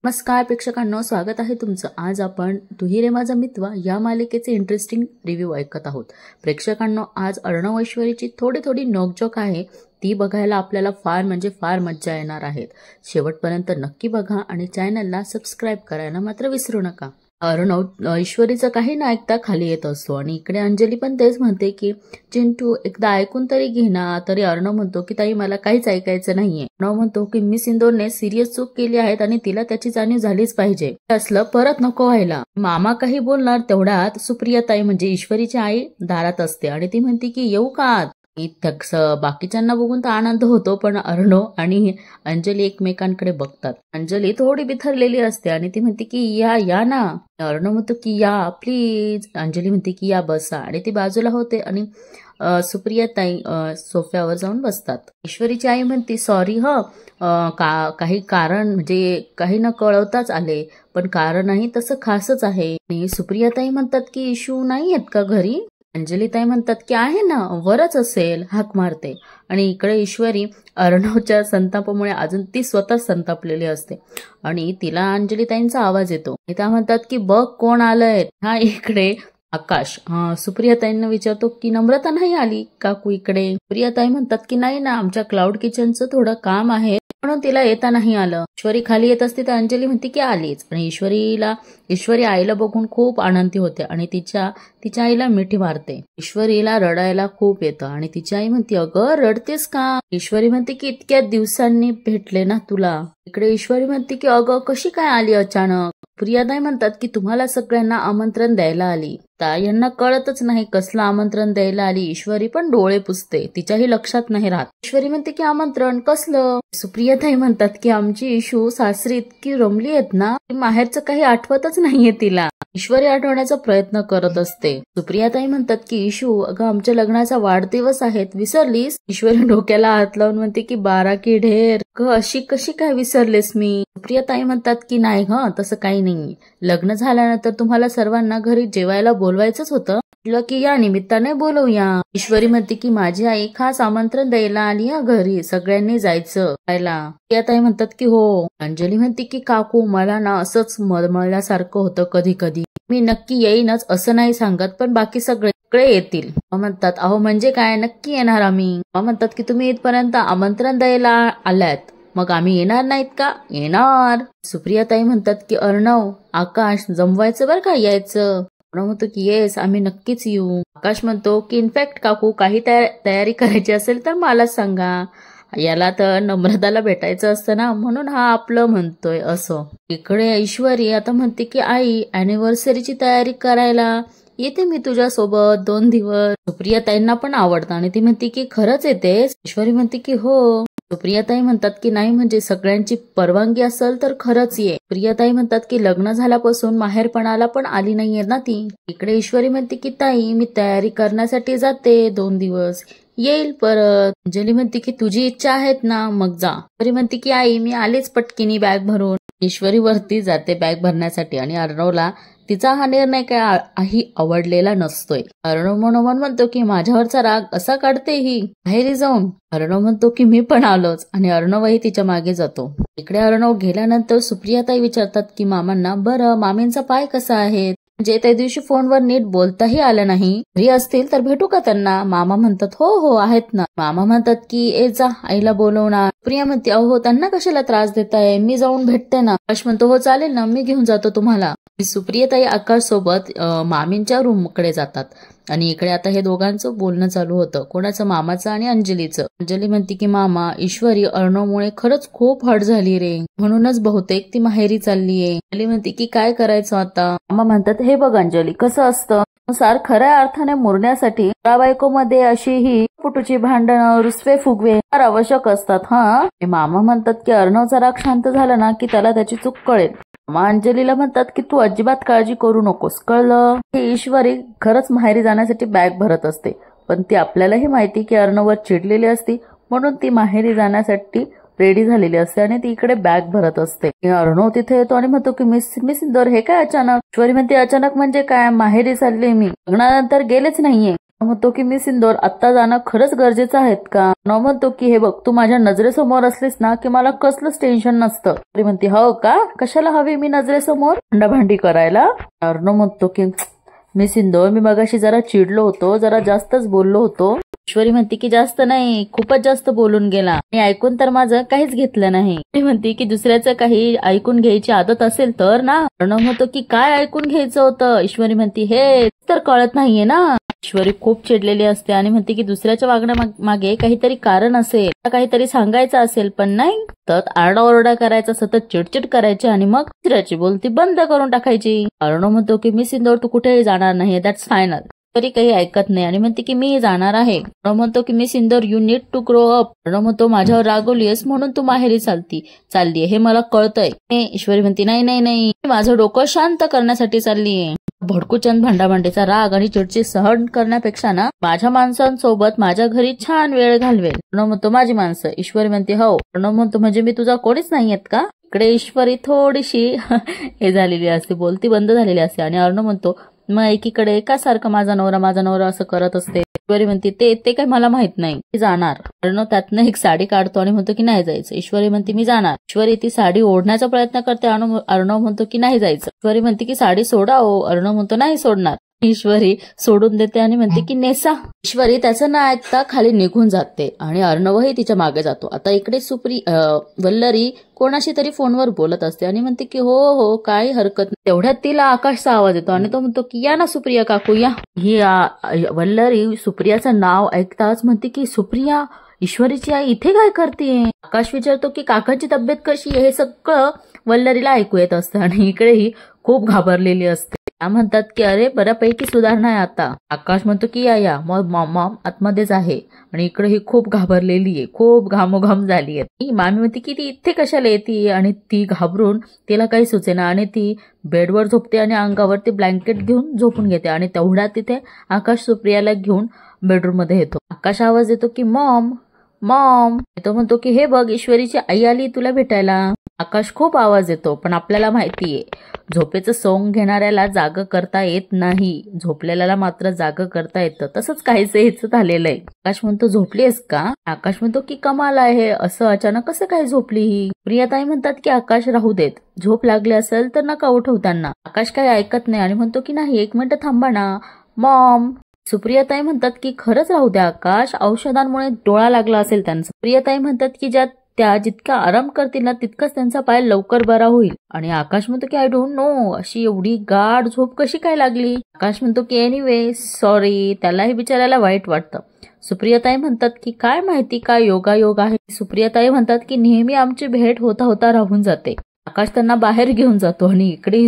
नमस्कार प्रेक्षकांनो, स्वागत आहे तुमचं। आज आपण तू ही रे माझा मित्र या मालिकेचे इंटरेस्टिंग रिव्ह्यू ऐकत आहोत। प्रेक्षकांनो, आज अर्णव ऐश्वरीची थोडी नोकझोक आहे, ती बघायला आपल्याला फार मज्जा येणार आहे। शेवटपर्यंत नक्की बघा आणि चॅनलला सबस्क्राइब करायला मात्र विसरू नका। अर्णव ऐश्वरीचं काही न ऐकता खाली येत असतो आणि इकडे अंजली पण तेच म्हणते की चिंटू एकदा ऐकून तरी घे ना। तरी अर्णव म्हणतो की ताई मला काहीच ऐकायचं नाहीये। अर्णव म्हणतो की मिस इंदोरने सिरियस चूक केली आहे आणि तिला त्याची जाणीव झालीच पाहिजे, असलं परत नको व्हायला। मामा काही बोलणार तेवढ्यात सुप्रिया ताई म्हणजे ईश्वरीची आई दारात असते आणि ती म्हणते की येऊ का। बाकीच्यांना बघून तर आनंद होतो, पण अर्णव आणि अंजली एकमेकांकडे बघतात। अंजली थोडी बिथरलेली असते आणि ती म्हणते की या ना। अर्णव म्हणतो की या प्लीज। अंजली म्हणते की या बसा आणि ती बाजूला होते आणि सुप्रिया ताई सोफ्यावर जाऊन बसतात। ईश्वरीची आई म्हणते सॉरी काही कारण म्हणजे काही न कळवताच आले, पण कारणही तसं खासच आहे। आणि सुप्रिया ताई म्हणतात की इशू नाही आहेत का घरी। अंजली ताई म्हणतात की आहे ना, वरच असेल, हाक मारते। आणि इकडे ईश्वरी अर्णवच्या संतापामुळे अजून ती स्वतः संतापलेली असते आणि तिला अंजली ताईंचा आवाज येतो। त्या म्हणतात की बघ कोण आलंय। हा इकडे आकाश सुप्रिया ताईंना विचारतो की नम्रता नाही आली काकू इकडे। सुप्रिया ताई म्हणतात की नाही ना, आमच्या क्लाउड किचनचं थोडं काम आहे म्हणून तिला येता नाही आलं। ईश्वरी खाली येत असते तर अंजली म्हणते की आलीच आणि ईश्वरी आईला बघून खूप आनंदी होते आणि तिच्या आईला मिठी मारते। ईश्वरीला रडायला खूप येतं आणि तिची आई म्हणते अगं रडतेस का। ईश्वरी म्हणते की इतक्या दिवसांनी भेटले ना तुला। इकडे ईश्वरी म्हणते की अगं कशी काय आली अचानक। प्रियाताई म्हणतात की तुम्हाला सगळ्यांना आमंत्रण द्यायला आली। यांना कळतच नाही कसलं आमंत्रण द्यायला आली। ईश्वरी पण डोळे पुसते, तिच्याही लक्षात नाही राहत। ईश्वरी म्हणते की आमंत्रण कसलं। सुप्रियाताई म्हणतात की आमची इशू सासरी इतकी रमली आहेत ना, माहेरचं काही आठवतच नाहीये तिला। ईश्वरी आठवण्याचा प्रयत्न करत असते। सुप्रियाताई म्हणतात की इशू अगं आमच्या लग्नाचा वाढदिवस आहे, विसरलीस। ईश्वरी डोक्याला हात लावून म्हणते की 12 की ढेर अशी कशी काय विसरलेस मी। सुप्रियाताई म्हणतात की नाही तसं काही नाही, लग्न झाल्यानंतर तुम्हाला सर्वांना घरी जेवायला बोलवायचंच होतं, म्हटलं की या निमित्ताने बोलवूया। ईश्वरी म्हणते की माझी आई खास आमंत्रण द्यायला आली घरी, सगळ्यांनी जायचं खायला। प्रियाताई म्हणतात की हो। अंजली म्हणते की काकू मला ना असंच मळमळल्यासारखं होतं कधी कधी, मी नक्की येईनच असं नाही सांगत, पण बाकी सगळे येतील। म्हणतात अहो म्हणजे काय, नक्की येणार आम्ही। म्हणतात की तुम्ही इथपर्यंत आमंत्रण द्यायला आल्यात, मग आम्ही येणार नाहीत का। येणार। सुप्रियाताई म्हणतात की अर्णव आकाश जमवायचं बरं का यायचं। अर्णव म्हणतो की येस आम्ही नक्कीच येऊ। आकाश म्हणतो की इनफॅक्ट काकू काही तयारी करायची असेल तर मलाच सांगा, याला तर नम्रताला भेटायचं असतं ना, म्हणून हा आपलं म्हणतोय असं। इकडे ऐश्वरी आता म्हणते की आई अॅनिव्हर्सरीची तयारी करायला येते मी तुझ्यासोबत 2 दिवस। सुप्रियाताईंना पण आवडतं आणि ती म्हणते की खरंच येतेस। ईश्वरी म्हणते की हो। सुप्रियाताई म्हणतात की नाही म्हणजे सगळ्यांची परवानगी असेल तर खरंच ये। प्रियाताई म्हणतात की लग्न झाल्यापासून माहेरपणाला पण आली नाहीये ना ती। इकडे ईश्वरी म्हणते की ताई मी तयारी करण्यासाठी जाते 2 दिवस, येईल परत। अंजली म्हणते की तुझी इच्छा आहेत ना, मग जा। ईश्वरी म्हणते की आई मी आलेच पटकिनी बॅग भरून। ईश्वरी वरती जाते बॅग भरण्यासाठी आणि अर्णवला तिचा हा निर्णय काही आवडलेला नसतोय। अर्णव मनोमन म्हणतो की माझ्यावरचा राग असा काढते ही बाहेर जाऊन। अर्णव म्हणतो की मी पण आलोच आणि अर्णवही तिच्या मागे जातो। इकडे अर्णव गेल्यानंतर सुप्रियाताई विचारतात की मामांना बरं मामींचा पाय कसा आहे, म्हणजे त्या दिवशी फोनवर नीट बोलताही आलं नाही, घरी असतील तर भेटू का त्यांना। मामा म्हणतात हो आहेत ना। मामा म्हणतात की जा आईला बोलवणार। प्रिया म्हणते अहो त्यांना कशाला त्रास देताय, मी जाऊन भेटते ना। आकाश म्हणतो हो चालेल ना, मी घेऊन जातो तुम्हाला। सुप्रियाताई आकाश सोबत मामींच्या रूमकडे जातात आणि इकडे आता हे दोघांचं बोलणं चालू होतं, कोणाचं, मामाचं आणि अंजलीचं। अंजली म्हणते की मामा ईश्वरी अर्णवमुळे खरंच खूप हट झाली रे, म्हणूनच बहुतेक ती माहेरी चाललीये। अंजली म्हणते की काय करायचं आता। मामा म्हणतात हे बघ अंजली कसं असतं, खऱ्या अर्थाने मुरण्यासाठी बायकोमध्ये अशी ही पुटूची भांडणं रुसवे फुगवे फार आवश्यक असतात। मामा म्हणतात की अर्णवचा राग शांत झाला ना की त्याला त्याची चूक कळेल। मामा अंजलीला म्हणतात की तू अजिबात काळजी करू नकोस, कळलं। ही ईश्वरी खरंच माहेरी जाण्यासाठी बॅग भरत असते, पण ती आपल्यालाही माहिती की अर्णववर चिडलेली असती, म्हणून ती माहेरी जाण्यासाठी रेडी झालेली असते आणि ती इकडे बॅग भरत असते। अर्णव तिथे येतो आणि म्हणतो की मिस इंदोर हे काय अचानक। ईश्वरी म्हणते अचानक म्हणजे काय, माहेरी चालले मी, लग्नानंतर गेलेच नाहीये। म्हणतो की मी सिंदूर आत्ता जाणं खरंच गरजेचं आहे का? अर्णव म्हणतो की हे बघ, तू माझ्या नजरेसमोर असलीस ना की मला कसलंच टेन्शन नसतं. ती म्हणते हो का, कशाला हवी मी नजरेसमोर भांडाभांडी करायला? अर्णव म्हणतो की मी सिंदूर, मी मगाशी जरा चिडलो होतो, जरा जास्तच बोललो होतो. ईश्वरी म्हणते की जास्त नाही, खूपच जास्त बोलून गेला, मी ऐकून तर माझं काहीच घेतलं नाही. ती म्हणते की दुसऱ्याचं काही ऐकून घ्यायची आदत असेल तर ना. अर्णव म्हणतो की काय ऐकून घ्यायचं होतं? ईश्वरी म्हणते हे तर कळत नाहीये ना. ईश्वरी खूप चिडलेली असते आणि म्हणते की दुसऱ्याच्या वागण्या मागे काहीतरी कारण असेल, काहीतरी सांगायचं असेल, पण नाही तर आरडाओरडा करायचा, सतत चिडचिड करायची आणि मग दुसऱ्याची बोलती बंद करून टाकायची. अर्णव म्हणतो की मी सिंदूर, तू कुठेही जाणार नाही, दॅट्स फायनल. तरी काही ऐकत नाही आणि म्हणते की मी जाणार आहे. अर्णव म्हणतो की मी Sindoor, you need to grow up. Arnav म्हणतो माझ्यावर रागवलीयस म्हणून तू माहेरी चाललीये हे मला कळतंय. ईश्वरी म्हणते नाही नाही नाही, माझं डोकं शांत करण्यासाठी चाललीये. भडकूचंद भांडाभांडीचा राग आणि चिडचिड सहन करण्यापेक्षा ना माझ्या माणसांसोबत माझ्या घरी छान वेळ घालवेल. अर्णव म्हणतो माझी माणसं. ईश्वरी म्हणते हो. अर्णव म्हणतो म्हणजे मी तुझा कोणीच नाहीयेत का? इकडे ईश्वरी थोडीशी हे झालेली असते, बोलती बंद झालेली असते आणि अर्णव म्हणतो मग एकीकडे का सारखं माझा नवरा असं करत असते? ईश्वरी म्हणते ते काही मला माहित नाही, मी जाणार. अर्णव त्यातनं एक साडी काढतो आणि म्हणतो की नाही जायचं. ईश्वरी म्हणते मी जाणार. ईश्वरी ती साडी ओढण्याचा प्रयत्न करते. अर्णव म्हणतो की नाही जायचं. ईश्वरी म्हणते की साडी सोडा हो. अर्णव म्हणतो नाही सोडणार. ईश्वरी सोडून देते आणि म्हणते की नेसा. ईश्वरी त्याचं न ऐकता खाली निघून जाते आणि अर्णवही तिच्या मागे जातो. आता इकडे वल्लरी कोणाशी तरी फोनवर बोलत असते आणि म्हणते की हो हो काही हरकत नाही. तेवढ्यात तिला आकाशचा आवाज येतो आणि तो म्हणतो की या ना सुप्रिया काकू या. ही वल्लरी सुप्रियाचं नाव ऐकताच म्हणते की सुप्रिया, ईश्वरीची आई इथे काय करते? आकाश विचारतो की काकाची तब्येत कशी आहे? हे सगळं वल्लरीला ऐकू येत असतं आणि इकडेही खूप घाबरलेली असते. त्या म्हणतात की अरे बऱ्यापैकी सुधारणा आहे आता. आकाश म्हणतो की या मग मॉम आतमध्येच आहे आणि इकडे ही खूप घाबरलेली आहे, खूप घामोघाम झाली आहे. मामी म्हणते की ती इथे कशाला येते आणि ती घाबरून तिला काही सुचेना आणि ती बेडवर झोपते आणि अंगावर ती ब्लँकेट घेऊन झोपून घेते आणि तेवढ्यात तिथे आकाश सुप्रियाला घेऊन बेडरूम मध्ये येतो. आकाश आवाज देतो की मॉम मॉम. तो म्हणतो की हे बघ ईश्वरीची आई आली तुला भेटायला. आकाश खूप आवाज येतो पण आपल्याला माहितीये झोपेचं सोंग घेणाऱ्याला जाग करता येत नाही, झोपलेल्याला मात्र जाग करता येतं. तसंच काहीच हेच झालेलं आहे. आकाश म्हणतो झोपलीयस का? आकाश म्हणतो की कमाल आहे, असं अचानक कसं काय झोपली ही? प्रियाताई म्हणतात की आकाश राहू देत, झोप लागली असेल तर नका उठव त्यांना. आकाश काही ऐकत नाही आणि म्हणतो की नाही एक मिनिट थांबा ना मॉम. सुप्रियाताई म्हणतात की खरंच राहू द्या आकाश, औषधांमुळे डोळा लागला असेल त्यांचा. प्रियाताई म्हणतात की त्या जितका आराम करतील ना तितकाच त्यांचा पाय लवकर बरा होईल. आणि आकाश म्हणतो की आय डोंट नो, अशी एवढी गाढ झोप कशी काय लागली? आकाश म्हणतो की एनिवे सॉरी, त्यालाही बिचारायला वाईट वाटतं. सुप्रियाताई म्हणतात की काय माहिती काय योगायोग आहे. सुप्रियाताई म्हणतात की नेहमी आमची भेट होता होता राहून जाते. आकाश त्यांना बाहेर घेऊन जातो आणि इकडे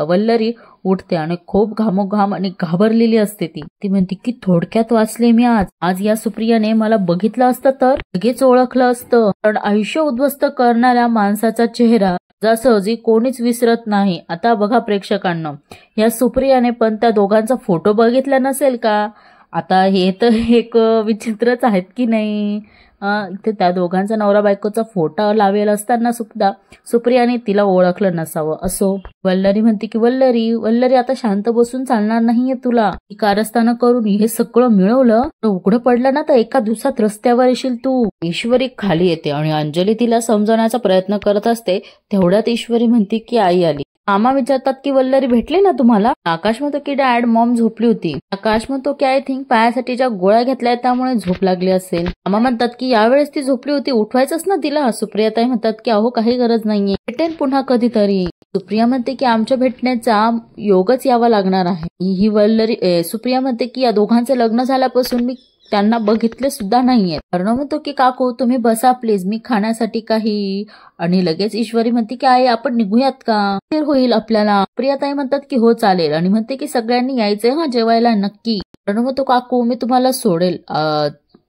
वल्लरी उठते आणि खूप घामोघाम आणि घाबरलेली असते. ती म्हणते की थोडक्यात वाचले मी आज या सुप्रियाने मला बघितलं असतं तर लगेच ओळखलं असतं. कारण आयुष्य उद्ध्वस्त करणाऱ्या माणसाचा चेहरा सहजी कोणीच विसरत नाही. आता बघा प्रेक्षकांना, या सुप्रियाने पण त्या दोघांचा फोटो बघितला नसेल का? आता हे तर एक विचित्रच आहेत की नाही. इथे त्या दोघांचा नवरा बायकोचा फोटो लावेल असताना सुद्धा सुप्रियाने तिला ओळखलं नसावं. असो, वल्लरी म्हणते की वल्लरी आता शांत बसून चालणार नाहीये तुला. कारस्थानं करून हे सगळं मिळवलं तर उघडं पडलं ना तर एका दिवसात रस्त्यावर येशील तू. ईश्वरी खाली येते आणि अंजली तिला समजवण्याचा प्रयत्न करत असते. तेवढ्यात ईश्वरी म्हणते की आई आली. मामा विचारतात की वल्लरी भेटली ना तुम्हाला? आकाश म्हणतो की डॅड मॉम झोपली होती. आकाश म्हणतो की आय थिंक पायासाठी ज्या गोळ्या घेतल्या त्यामुळे झोप लागली असेल. मामा म्हणतात की यावेळेस ती झोपली होती, उठवायचंच ना तिला. सुप्रियाताई म्हणतात की अहो काही गरज नाहीये, भेटेन पुन्हा कधीतरी. सुप्रिया म्हणते की आमच्या भेटण्याचा योगच यावा लागणार आहे. ही सुप्रिया म्हणते की या दोघांचे लग्न झाल्यापासून मी त्यांना बघितले सुद्धा नाहीये. अर्णव म्हणतो की काकू तुम्ही बसा प्लीज, मी खाण्यासाठी काही. आणि लगेच ईश्वरी म्हणते की आई आपण निघूयात का, होईल आपल्याला. प्रियाताई म्हणतात की हो चालेल आणि म्हणते की सगळ्यांनी यायचंय हा जेवायला नक्की. अर्णव म्हणतो काकू मी तुम्हाला सोडेल.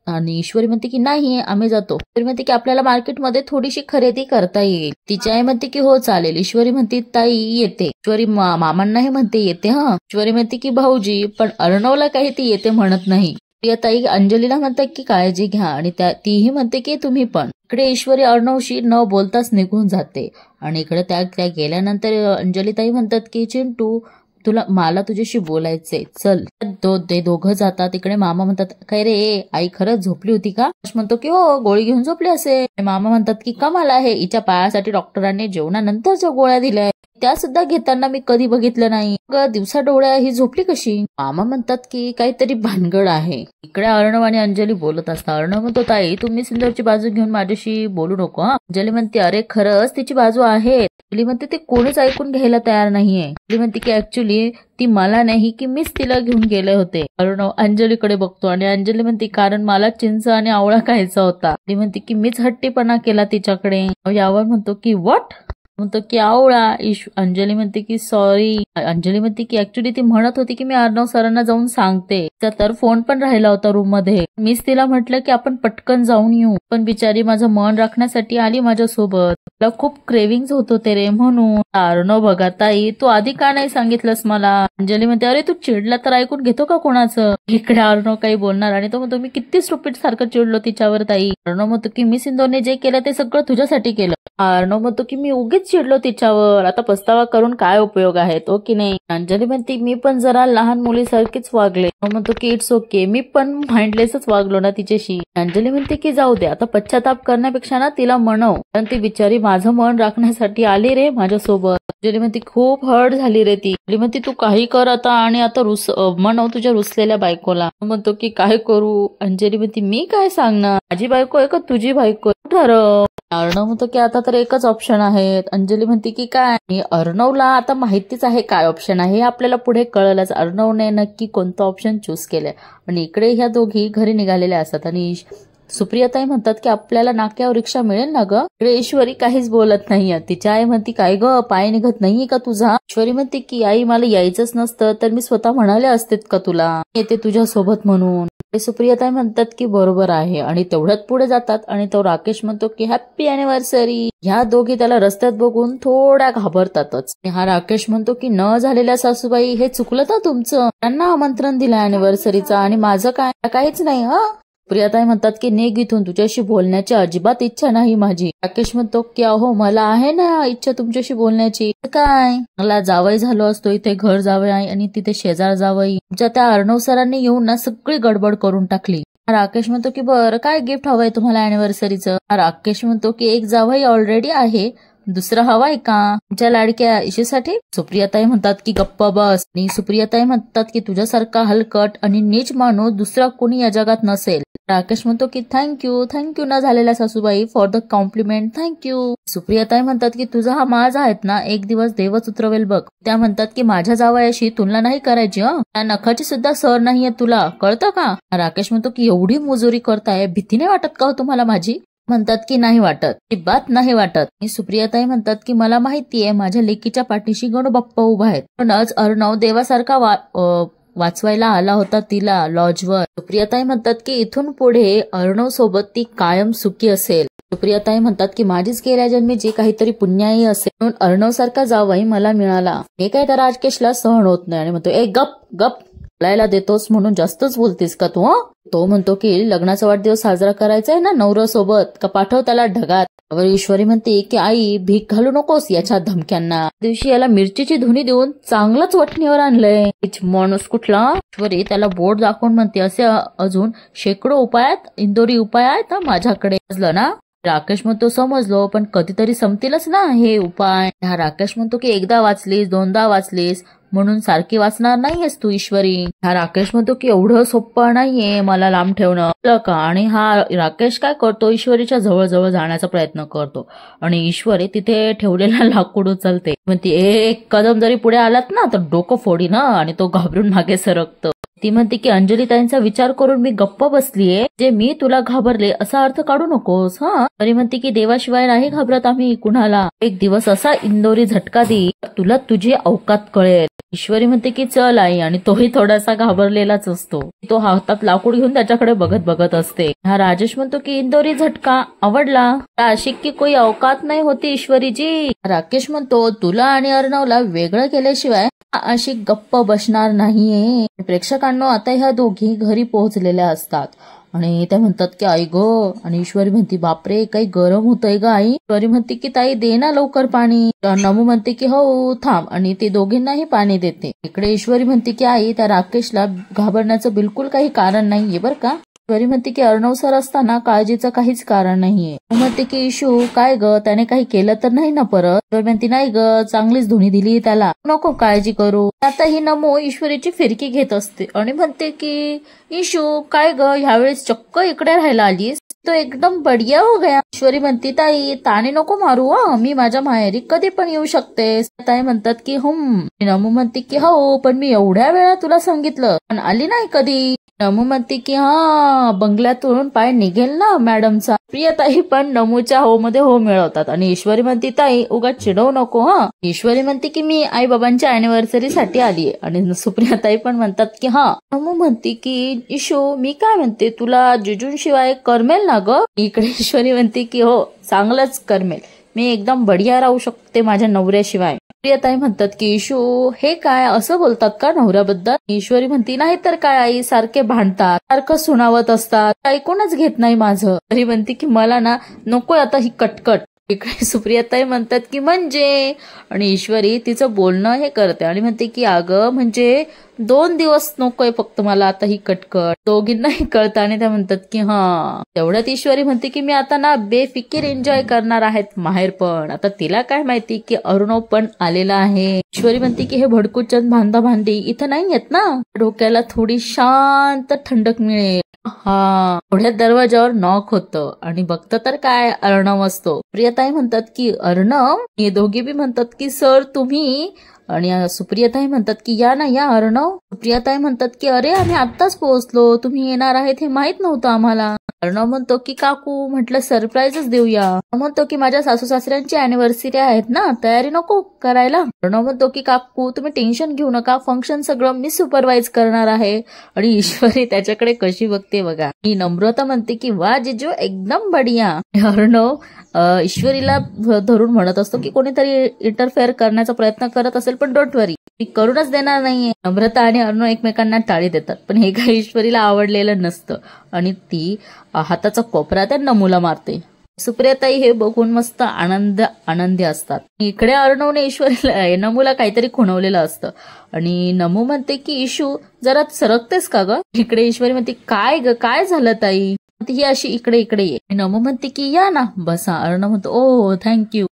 आणि ईश्वरी म्हणते की नाही आम्ही जातो. ईश्वरी म्हणते की आपल्याला मार्केटमध्ये थोडीशी खरेदी करता येईल. तिची आई म्हणते की हो चालेल. ईश्वरी म्हणते ताई येते. ईश्वरी मामांनाही म्हणते येते हा. ईश्वरी म्हणते की भाऊजी, पण अर्णवला काही ती येते म्हणत नाही. प्रियाताई अंजलीला म्हणतात की काळजी घ्या आणि तीही म्हणते की तुम्ही पण. इकडे ईश्वरी अर्णवशी न बोलताच निघून जाते आणि इकडे त्या गेल्यानंतर अंजलीताई म्हणतात की चिंटू तुला मला तुझ्याशी बोलायचंय, चल. ते दोघं जातात. इकडे मामा म्हणतात, काय रे आई खरंच झोपली होती का? म्हणतो की हो, गोळी घेऊन झोपली असे. मामा म्हणतात की कमाल आहे, हिच्या पायासाठी डॉक्टरांनी जेवणानंतरच्या गोळ्या दिल्या, त्या सुद्धा घेताना मी कधी बघितलं नाही. दिवसा डोळ्या ही झोपली कशी? मामा म्हणतात की काहीतरी भानगड आहे. इकडे अर्णव आणि अंजली बोलत असतात. अर्णव म्हणतो, ताई तुम्ही सिंदूरची बाजू घेऊन माझ्याशी बोलू नको. अंजली म्हणते, अरे खरंच तिची बाजू आहे. अंजली म्हणते, ते कोणीच ऐकून घ्यायला तयार नाहीये. अंजली म्हणते की ऍक्च्युली ती मला नाही की मीच तिला घेऊन गेले होते. अर्णव अंजलीकडे बघतो आणि अंजली म्हणते, कारण मला चिंच आणि आवळा खायचा होता. अंजली म्हणते की मीच हट्टीपणा केला तिच्याकडे. यावर म्हणतो की व्हॉट? म्हणतो की आवळा. अंजली म्हणते की सॉरी. अंजली म्हणते की ऍक्च्युली ती म्हणत होती की मी अर्णव सरांना जाऊन सांगते. तर फोन पण राहिला होता रूम मध्ये. मीच तिला म्हटलं की आपण पटकन जाऊन येऊ, पण बिचारी माझं मन राखण्यासाठी आली माझ्यासोबत. तुला खूप क्रेविंग्स होत होते रे म्हणून. अर्णव, बघा ताई तू आधी का नाही सांगितलंस मला? अंजली म्हणते, अरे तू चिडला तर ऐकून घेतो का कोणाचं? इकडे अर्णव काही बोलणार आणि तो म्हणतो, मी किती स्टुपिड सारखं चिडलो तिच्यावर ताई. अर्णव म्हणतो की मी सिंदूरने जे केलं ते सगळं तुझ्यासाठी केलं. अर्णव म्हणतो की मी उगीच चिडलो तिच्यावर, आता पस्तावा करून काय उपयोग आहे तो की नाही. अंजली म्हणते, मी पण जरा लहान मुलीसारखीच वागले. म्हणतो की इट्स ओके, मी पण माइंडलेसच वागलो ना तिच्याशी. अंजली म्हणते की जाऊ दे, आता पश्चाताप करण्यापेक्षा ना तिला म्हणव, कारण ती बिचारी माझं मन राखण्यासाठी आली रे माझ्यासोबत. अंजली म्हणते, खूप हर्ट झाली रे ती. अंजली म्हणते, तू काही कर आता आणि आता म्हणव तुझ्या रुसलेल्या बायकोला. म्हणतो की काय करू? अंजली म्हणते, मी काय सांगणार, माझी बायको आहे का तुझी बायको? ठरव. अर्णव म्हणतो की आता तर एकच ऑप्शन आहे. अंजली म्हणते की काय? अर्णवला आता माहितीच आहे काय ऑप्शन आहे, हे आपल्याला पुढे कळलंच. अर्णवने नक्की कोणतं ऑप्शन चूज केलंय. आणि इकडे ह्या दोघी घरी निघालेल्या असतात आणि सुप्रियाताई म्हणतात की आपल्याला नाक्यावर रिक्षा मिळेल ना ग? इकडे ईश्वरी काहीच बोलत नाहीये. तिच्या आई म्हणती, काय ग पाय निघत नाहीये का तुझा? ईश्वरी म्हणते की आई मला यायचंच नसतं तर मी स्वतः म्हणाले असतेत का तुला येते तुझ्या सोबत म्हणून. सुप्रियाताई म्हणतात की बरोबर आहे आणि तेवढ्यात पुढे जातात आणि तो राकेश म्हणतो की हॅपी अॅनिव्हर्सरी. ह्या दोघी त्याला रस्त्यात बघून थोड्या घाबरतातच. हा राकेश म्हणतो की न झालेल्या सासूबाई हे चुकलं तर तुमचं, त्यांना आमंत्रण दिलं अॅनिव्हर्सरीचं आणि माझं काय काहीच नाही. प्रियाताई म्हणतात की निघ इथून, तुझ्याशी बोलण्याची अजिबात इच्छा नाही माझी. राकेश म्हणतो की अहो मला आहे ना इच्छा तुमच्याशी बोलण्याची. काय मला जावई झालो असतो, इथे घर जावई आणि तिथे शेजार जावई. तुमच्या त्या अर्णव सरांनी येऊन ना सगळी गडबड करून टाकली. राकेश म्हणतो की बरं काय गिफ्ट हवंय तुम्हाला अॅनिव्हर्सरीचं? राकेश म्हणतो की एक जावई ऑलरेडी आहे, दुसरा हवाय का तुमच्या लाडक्या इशेसाठी? सुप्रियाताई म्हणतात की गप्प बस. आणि सुप्रियाताई म्हणतात की तुझ्यासारखा हलकट आणि नीच माणूस दुसरा कोणी या जगात नसेल. राकेश म्हणतो की थँक्यू न झालेल्या सासूबाई फॉर द कॉम्प्लिमेंट, थँक्यू. सुप्रियाताई म्हणतात की तुझा हा माज आहेत ना एक दिवस देवच उतरवेल बघ. त्या म्हणतात की माझ्या जावयाशी तुलना नाही करायची. त्या नखाची सुद्धा सर नाहीये तुला, कळतं का? राकेश म्हणतो की एवढी मुजुरी करताय, भीती नाही वाटत का तुम्हाला माझी? म्हणतात की नाही वाटत, ती बात नाही वाटत. सुप्रियाताई म्हणतात की मला माहितीये माझ्या लेकीच्या पाठीशी गणूबाप्पा उभा आहेत, पणच अर्णव देवासारखा वाचवायला आला होता तिला लॉजवर. सुप्रियाताई म्हणतात की इथून पुढे अर्णव सोबत ती कायम सुखी असेल. सुप्रियाताई म्हणतात की माझीच गेल्या जन्मी जी काहीतरी पुण्याई असेल म्हणून अर्णव सारखा जावई मला मिळाला. हे काय त्या राकेशला सहन होत नाही आणि म्हणतो, गप बोलायला देतोस म्हणून जास्तच बोलतेस का तू? तो म्हणतो की लग्नाचा वाढदिवस साजरा करायचा आहे ना नवऱ्या सोबत, का पाठव त्याला ढगात. ईश्वरी म्हणते की आई भीक घालू नकोस याच्या धमक्यांना. दिवशी याला मिरचीची धुनी देऊन चांगलंच वठणीवर आणलंय. माणूस कुठला? ईश्वरी त्याला बोर्ड दाखवून म्हणते, असे अजून शेकडो उपाय आहेत, इंदोरी उपाय आहेत माझ्याकडे, समजलं ना? राकेश म्हणतो समजलो, पण कधीतरी संपतीलच ना हे उपाय. हा राकेश म्हणतो की एकदा वाचलीस दोनदा वाचलीस म्हणून सारखी वाचणार नाहीयेस तू ईश्वरी. हा राकेश म्हणतो की एवढं सोपं नाहीये मला लांब ठेवणं का. आणि हा राकेश काय करतो, ईश्वरीच्या जवळ जाण्याचा प्रयत्न करतो आणि ईश्वरी तिथे ठेवलेला लाकूड उचलते. म्हणते एक कदम जरी पुढे आलात ना तर डोकं फोडी ना, आणि तो घाबरून मागे सरकतो. ती म्हणते की अंजलीताईंचा विचार करून मी गप्प बसलीये, जे मी तुला घाबरले असा अर्थ काढू नकोस. तरी म्हणते की देवाशिवाय नाही घाबरत आम्ही कुणाला, एक दिवस असा इंदोरी झटका दे तुला तुझी अवकात कळेल. ईश्वरी म्हणते की चल आई, आणि तोही थोडासा घाबरलेलाच असतो. तो हातात लाकूड घेऊन त्याच्याकडे बघत असते. हा राजेश म्हणतो की इंदोरी झटका आवडला, अशी की कोई अवकात नाही होती ईश्वरीजी. राकेश म्हणतो तुला आणि अर्णवला वेगळं केल्याशिवाय अशी गप्प बसणार नाहीये. प्रेक्षकांनो आता ह्या दोघी घरी पोहोचलेल्या असतात आणि त्या म्हणतात की आई ग, आणि ईश्वरी म्हणते बापरे काही गरम होतंय ग आई. ईश्वरी म्हणते की ताई दे ना लवकर पाणी. नमू म्हणते की हो थांब, आणि ते दोघींनाही पाणी देते. इकडे ईश्वरी म्हणते की आई त्या राकेशला घाबरण्याचं बिलकुल काही कारण नाहीये बरं का. ईश्वरी म्हणते की अर्णव सर असताना काळजीचं काहीच कारण नाहीये. म्हणते की इशू काय ग, त्याने काही केलं तर नाही ना परत. ईश्वरी म्हणते नाही ग, चांगलीच धुणी दिली त्याला, नको काळजी करू. आता ही नमो ईश्वरीची फिरकी घेत असते आणि म्हणते की इशू काय ग, ह्यावेळेस चक्क इकडे राहायला आलीस, तो एकदम बढिया हो गया. ईश्वरी म्हणते ताई ताने नको मारू, मी माझ्या माहेरी कधी पण येऊ शकते. ताई म्हणतात की नमू म्हणते की हो, पण मी एवढ्या वेळा तुला सांगितलं पण आली नाही कधी. नमू म्हणते की बंगल्यातून पाय निघेल ना मॅडमचा. प्रियताई पण नमूच्या हो मध्ये हो मिळवतात आणि ईश्वरी म्हणते ताई उगाच चिडवू नको. ईश्वरी म्हणते की मी आई बाबांच्या अॅनिव्हर्सरी साठी आलीये. आणि सुप्रियाताई पण म्हणतात की नमू म्हणते की इशू मी काय म्हणते, तुला जिजूंशिवाय करमेल ना ग. इकडे ईश्वरी म्हणते की हो चांगलंच करमेल, मी एकदम बढिया राहू शकते माझ्या नवऱ्याशिवाय. प्रियताई म्हणतात की इशू हे काय असं बोलतात का नवऱ्याबद्दल. ईश्वरी म्हणती नाही तर काय आई, सारखे भांडतात, सारखं सुनावत असतात, ऐकूनच घेत नाही माझं. तरी म्हणते की मला ना नकोय आता ही कटकट. इकडे सुप्रियाताई म्हणतात की म्हणजे, आणि ईश्वरी तिचं बोलणं हे करते आणि म्हणते की अगं म्हणजे 2 दिवस नकोय फक्त मला आता ही कटकट. दोघींनाही कळतं आणि त्या म्हणतात की तेवढ्यात ईश्वरी म्हणते की मी आता ना बेफिकीर एन्जॉय करणार आहेत माहेर पण. आता तिला काय माहिती की अर्णव पण आलेला आहे. ईश्वरी म्हणते की हे भडकूचंद भांदा भांडी इथं नाही येत ना, डोक्याला थोडी शांत थंडक मिळेल. थोड्या दरवाजावर नॉक होतं आणि बघतं तर काय अर्णव असतो. प्रियताई म्हणतात की अर्णव. हे दोघे बी म्हणतात की सर तुम्ही. आणि सुप्रियाताई म्हणतात की या ना या अर्णव. सुप्रियाताई म्हणतात की अरे आम्ही आत्ताच पोहोचलो, तुम्ही येणार आहेत हे माहित नव्हतं आम्हाला. अर्णव म्हणतो की काकू म्हटलं सरप्राईजच देऊया. म्हणतो की माझ्या सासू सासऱ्यांची अॅनिव्हर्सरी आहेत ना, तयारी नको करायला. अर्णव म्हणतो की काकू तुम्ही टेन्शन घेऊ नका, फंक्शन सगळं मी सुपरवाइज करणार आहे. आणि ईश्वरी त्याच्याकडे कशी बघते बघा. ही नम्रता म्हणते की वा जिजू एकदम बढिया. अर्णव ईश्वरीला धरून म्हणत असतो की कोणीतरी इंटरफेअर करण्याचा प्रयत्न करत असेल पण डोंट वरी, मी करूनच देणार नाहीये. नम्रता आणि अर्णव एकमेकांना टाळी देतात, पण हे काही ईश्वरीला आवडलेलं नसतं आणि ती हाताचा कोपरा त्या नमूला मारते. सुप्रियाताई हे बघून मस्त आनंदी असतात. इकडे अर्णवने ईश्वरीला नमूला काहीतरी खुणवलेलं असतं आणि नमू म्हणते की इशू जरा सरकतेस का ग. इकडे ईश्वरी म्हणते काय ग काय झालं ताई. ही अशी इकडे ये. नमू म्हणते की या ना बसा. अर्णव म्हणतो ओ थँक्यू.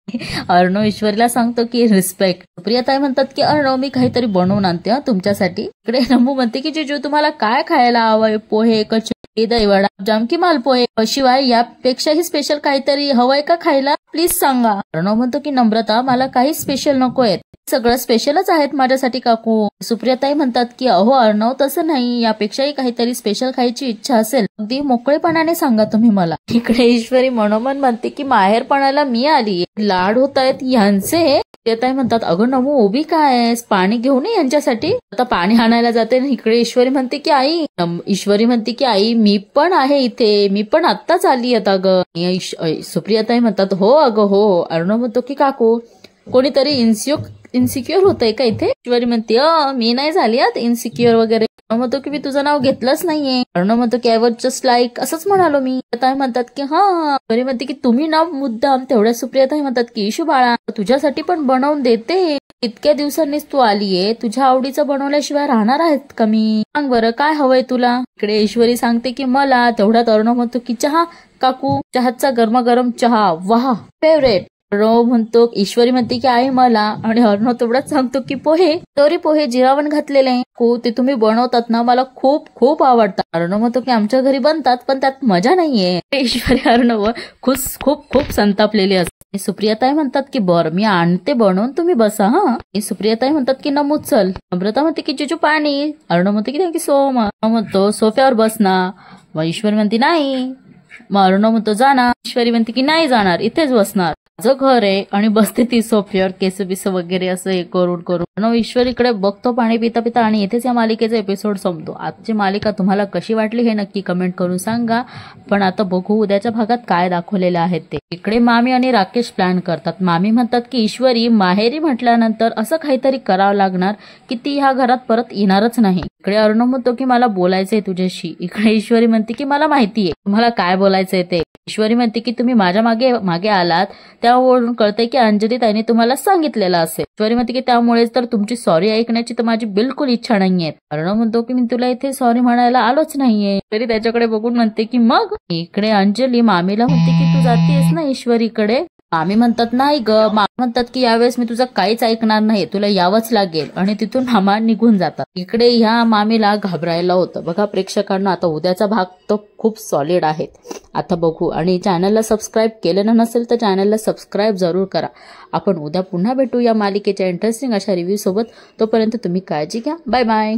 अर्णव ईश्वरीला सांगतो की रिस्पेक्ट. प्रियताई म्हणतात की अर्णव मी काहीतरी बनवून आणते तुमच्यासाठी. इकडे नमू म्हणते की जिजू तुम्हाला काय खायला हवंय, पोहे कचोरी दहीवडा जाम की मालपोहे, शिवाय यापेक्षाही स्पेशल काहीतरी हवंय का खायला प्लीज सांगा. अर्णव म्हणतो की नम्रता मला काही स्पेशल नकोय, सगळं स्पेशलच आहेत माझ्यासाठी काकू. सुप्रियाताई म्हणतात की अहो अर्णव तसं नाही, यापेक्षाही काहीतरी स्पेशल खायची इच्छा असेल अगदी मोकळेपणाने सांगा तुम्ही मला. इकडे ईश्वरी मनोमन म्हणते की माहेरपणाला मी आली, लाड होत आहेत यांचे. सुप्रियाताई म्हणतात अगं नमू उभी काय, पाणी घेऊन ये यांच्यासाठी. आता पाणी आणायला जाते. इकडे ईश्वरी म्हणते की आई. ईश्वरी म्हणते की आई मी पण आहे इथे, मी पण आत्ताच आली आता ग. सुप्रियाताई म्हणतात हो अगं हो. अर्णव म्हणतो की काकू कोणीतरी इन्सिक्युअर होतंय का इथे. ईश्वरी म्हणते मी नाही झाली इन्सिक्युअर वगैरे. म्हणतो की मी तुझं नाव घेतलंच नाहीये. अर्णव म्हणतो की आय वॉज जस्ट लाईक असंच म्हणालो मी. सुप्रियाताई म्हणतात की ईश्वरी म्हणते की तुम्ही नाव मुद्दाम. तेवढ्या सुप्रियाताई म्हणतात की इशू बाळा तुझ्यासाठी पण बनवून देते, इतक्या दिवसांनीच तू आलीये, तुझ्या आवडीचं बनवल्याशिवाय राहणार आहेत का मी, सांग बरं काय हवंय तुला. इकडे ईश्वरी सांगते की मला. तेवढ्यात अर्णव म्हणतो की चहा काकू, चहाचा गरमागरम चहा वाह फेवरेट. अर्णव म्हणतो ईश्वरी म्हणते की आई मला. आणि अर्णव तेवढाच सांगतो की पोहे, तरी पोहे जिरावण घातलेले ते तुम्ही बनवतात ना मला खूप खूप आवडतात. अर्णव म्हणतो की आमच्या घरी बनतात पण त्यात मजा नाहीये. ईश्वरी अर्णव खूप संतापलेली असते. सुप्रियाताई म्हणतात की बरं मी आणते बनवून, तुम्ही बसा. सुप्रियाताई म्हणतात की नमू चल. नम्रता म्हणते की जिजू पाणी. अर्णव म्हणते की थँक्यू सो मच. म्हणतो सोफ्यावर बस ना. मग ईश्वरी म्हणते नाही. मग अर्णव म्हणतो जा ना. ईश्वरी म्हणते की नाही जाणार, इथेच बसणार. माझं घर आहे आणि बसते ती सोफ्यावर केस बिस वगैरे असं हे करून ईश्वर इकडे बघतो पाणी पिता पिता आणि इथेच या मालिकेचा एपिसोड संपतो. आजची मालिका तुम्हाला कशी वाटली हे नक्की कमेंट करून सांगा. पण आता बघू उद्याच्या भागात काय दाखवलेले आहेत ते. इकडे मामी आणि राकेश प्लॅन करतात. मामी म्हणतात की ईश्वरी माहेरी म्हटल्यानंतर असं काहीतरी करावं लागणार की ती ह्या घरात परत येणारच नाही. इकडे अर्णव म्हणतो की मला बोलायचंय तुझ्याशी. इकडे ईश्वरी म्हणते की मला माहितीये तुम्हाला काय बोलायचंय ते. ईश्वरी म्हणते की तुम्ही माझ्या मागे आलात त्यावरून कळतंय की अंजली ताईने तुम्हाला सांगितलेलं असेल. ईश्वरी म्हणते की त्यामुळेच तर तुमची सॉरी ऐकण्याची तर माझी बिलकुल इच्छा नाहीये. अर्णव म्हणतो की मी तुला इथे सॉरी म्हणायला आलोच नाहीये. तरी त्याच्याकडे बघून म्हणते की मग. इकडे अंजली मामीला म्हणते की तू जातेस ना ईश्वरीकडे. मामी म्हणतात नाही ग. मामी म्हणतात की यावेळेस मी तुझं काहीच ऐकणार नाही, तुला यावंच लागेल. आणि तिथून मामा निघून जातात. इकडे ह्या मामीला घाबरायला होतं. बघा प्रेक्षकांना आता उद्याचा भाग तो खूप सॉलिड आहे. आता बघू. आणि चॅनलला सबस्क्राईब केलं नसेल तर चॅनलला सबस्क्राईब जरूर करा. आपण उद्या पुन्हा भेटू या मालिकेच्या इंटरेस्टिंग अशा रिव्ह्यू सोबत. तोपर्यंत तुम्ही काळजी घ्या. Bye bye.